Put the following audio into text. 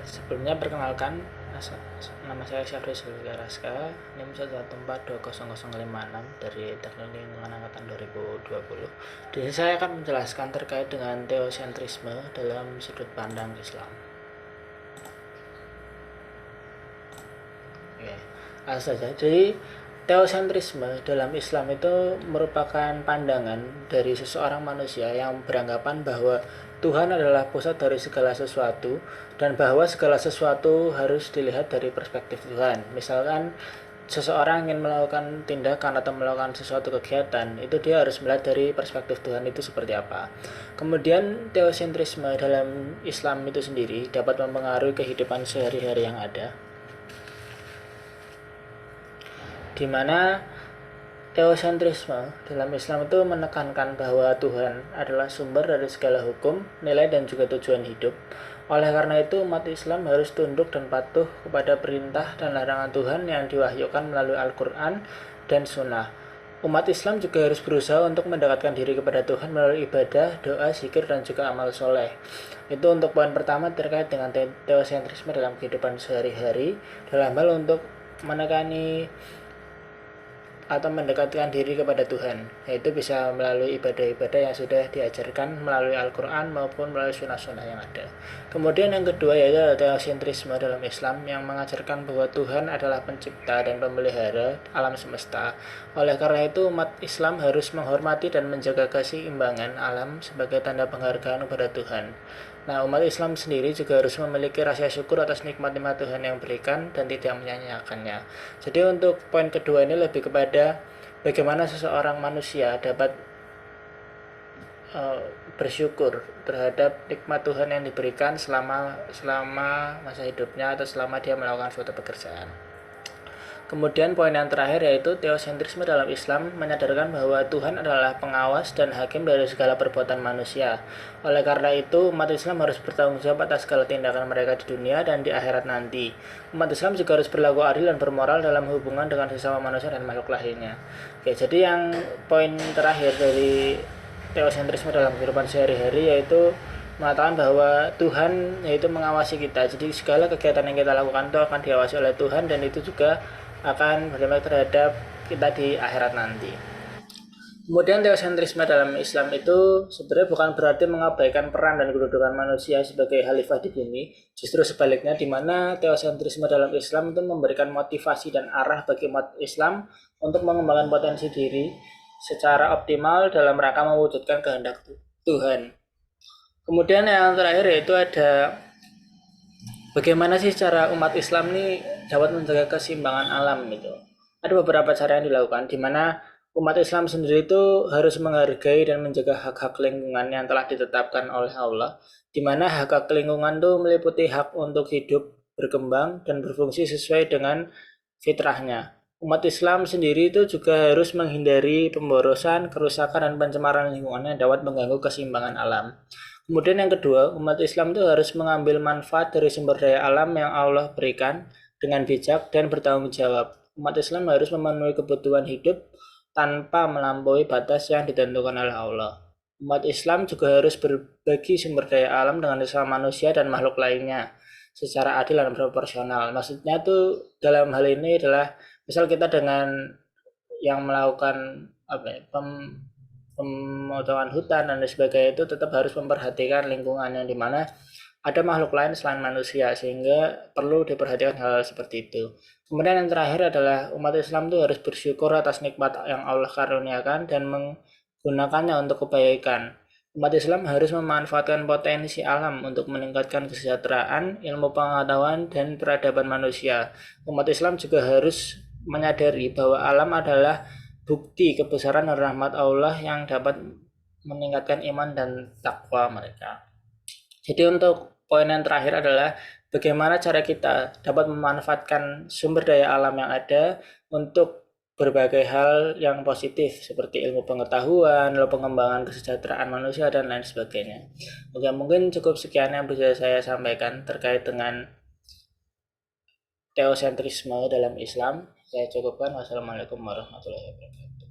Sebelumnya perkenalkan, nama saya Syafri Zulkaraska, NIM 1142056 dari Teknik Lingkungan Angkatan 2020. Di sini saya akan menjelaskan terkait dengan teosentrisme dalam sudut pandang Islam. Langsung saja. Jadi teosentrisme dalam Islam itu merupakan pandangan dari seseorang manusia yang beranggapan bahwa Tuhan adalah pusat dari segala sesuatu dan bahwa segala sesuatu harus dilihat dari perspektif Tuhan. Misalkan seseorang ingin melakukan tindakan atau melakukan sesuatu kegiatan, itu dia harus melihat dari perspektif Tuhan itu seperti apa. Kemudian teosentrisme dalam Islam itu sendiri dapat mempengaruhi kehidupan sehari-hari yang ada, di mana teosentrisme dalam Islam itu menekankan bahwa Tuhan adalah sumber dari segala hukum, nilai, dan juga tujuan hidup. Oleh karena itu, umat Islam harus tunduk dan patuh kepada perintah dan larangan Tuhan yang diwahyukan melalui Al-Quran dan Sunnah. Umat Islam juga harus berusaha untuk mendekatkan diri kepada Tuhan melalui ibadah, doa, zikir, dan juga amal soleh. Itu untuk poin pertama terkait dengan teosentrisme dalam kehidupan sehari-hari, dalam hal untuk menekani atau mendekatkan diri kepada Tuhan, yaitu bisa melalui ibadah-ibadah yang sudah diajarkan melalui Al-Quran maupun melalui sunnah-sunnah yang ada. Kemudian yang kedua yaitu teosentrisme dalam Islam yang mengajarkan bahwa Tuhan adalah pencipta dan pemelihara alam semesta. Oleh karena itu umat Islam harus menghormati dan menjaga keseimbangan alam sebagai tanda penghargaan kepada Tuhan. Nah, umat Islam sendiri juga harus memiliki rasa syukur atas nikmat-nikmat Tuhan yang berikan dan tidak menyanyiakannya. Jadi untuk poin kedua ini lebih kepada bagaimana seseorang manusia dapat bersyukur terhadap nikmat Tuhan yang diberikan selama masa hidupnya atau selama dia melakukan suatu pekerjaan. Kemudian poin yang terakhir yaitu teosentrisme dalam Islam menyadarkan bahwa Tuhan adalah pengawas dan hakim dari segala perbuatan manusia. Oleh karena itu, umat Islam harus bertanggung jawab atas segala tindakan mereka di dunia dan di akhirat nanti. Umat Islam juga harus berlaku adil dan bermoral dalam hubungan dengan sesama manusia dan makhluk lainnya. Jadi yang poin terakhir dari teosentrisme dalam kehidupan sehari-hari yaitu mengatakan bahwa Tuhan yaitu mengawasi kita. Jadi segala kegiatan yang kita lakukan itu akan diawasi oleh Tuhan dan itu juga akan berdampak terhadap kita di akhirat nanti. Kemudian teosentrisme dalam Islam itu sebenarnya bukan berarti mengabaikan peran dan kedudukan manusia sebagai khalifah di bumi. Justru sebaliknya, di mana teosentrisme dalam Islam itu memberikan motivasi dan arah bagi umat Islam untuk mengembangkan potensi diri secara optimal dalam rangka mewujudkan kehendak Tuhan. Kemudian yang terakhir yaitu ada bagaimana sih cara umat Islam ini dapat menjaga keseimbangan alam gitu. Ada beberapa cara yang dilakukan di mana umat Islam sendiri itu harus menghargai dan menjaga hak-hak lingkungan yang telah ditetapkan oleh Allah, di mana hak-hak lingkungan itu meliputi hak untuk hidup, berkembang, dan berfungsi sesuai dengan fitrahnya. Umat Islam sendiri itu juga harus menghindari pemborosan, kerusakan, dan pencemaran lingkungan yang dapat mengganggu keseimbangan alam. Kemudian yang kedua, umat Islam itu harus mengambil manfaat dari sumber daya alam yang Allah berikan dengan bijak dan bertanggung jawab. Umat Islam harus memenuhi kebutuhan hidup tanpa melampaui batas yang ditentukan oleh Allah. Umat Islam juga harus berbagi sumber daya alam dengan sesama manusia dan makhluk lainnya secara adil dan proporsional. Maksudnya tuh dalam hal ini adalah misal kita dengan yang melakukan pemotongan hutan dan sebagainya itu tetap harus memperhatikan lingkungan yang dimana ada makhluk lain selain manusia, sehingga perlu diperhatikan hal seperti itu. Kemudian yang terakhir adalah umat Islam itu harus bersyukur atas nikmat yang Allah karuniakan dan menggunakannya untuk kebaikan. Umat Islam harus memanfaatkan potensi alam untuk meningkatkan kesejahteraan, ilmu pengetahuan, dan peradaban manusia. Umat Islam juga harus menyadari bahwa alam adalah bukti kebesaran dan rahmat Allah yang dapat meningkatkan iman dan takwa mereka. Jadi untuk poin yang terakhir adalah bagaimana cara kita dapat memanfaatkan sumber daya alam yang ada untuk berbagai hal yang positif seperti ilmu pengetahuan, lalu pengembangan kesejahteraan manusia dan lain sebagainya. Oke, mungkin cukup sekian yang bisa saya sampaikan terkait dengan teosentrisme dalam Islam. Saya cukupkan. Wassalamualaikum warahmatullahi wabarakatuh.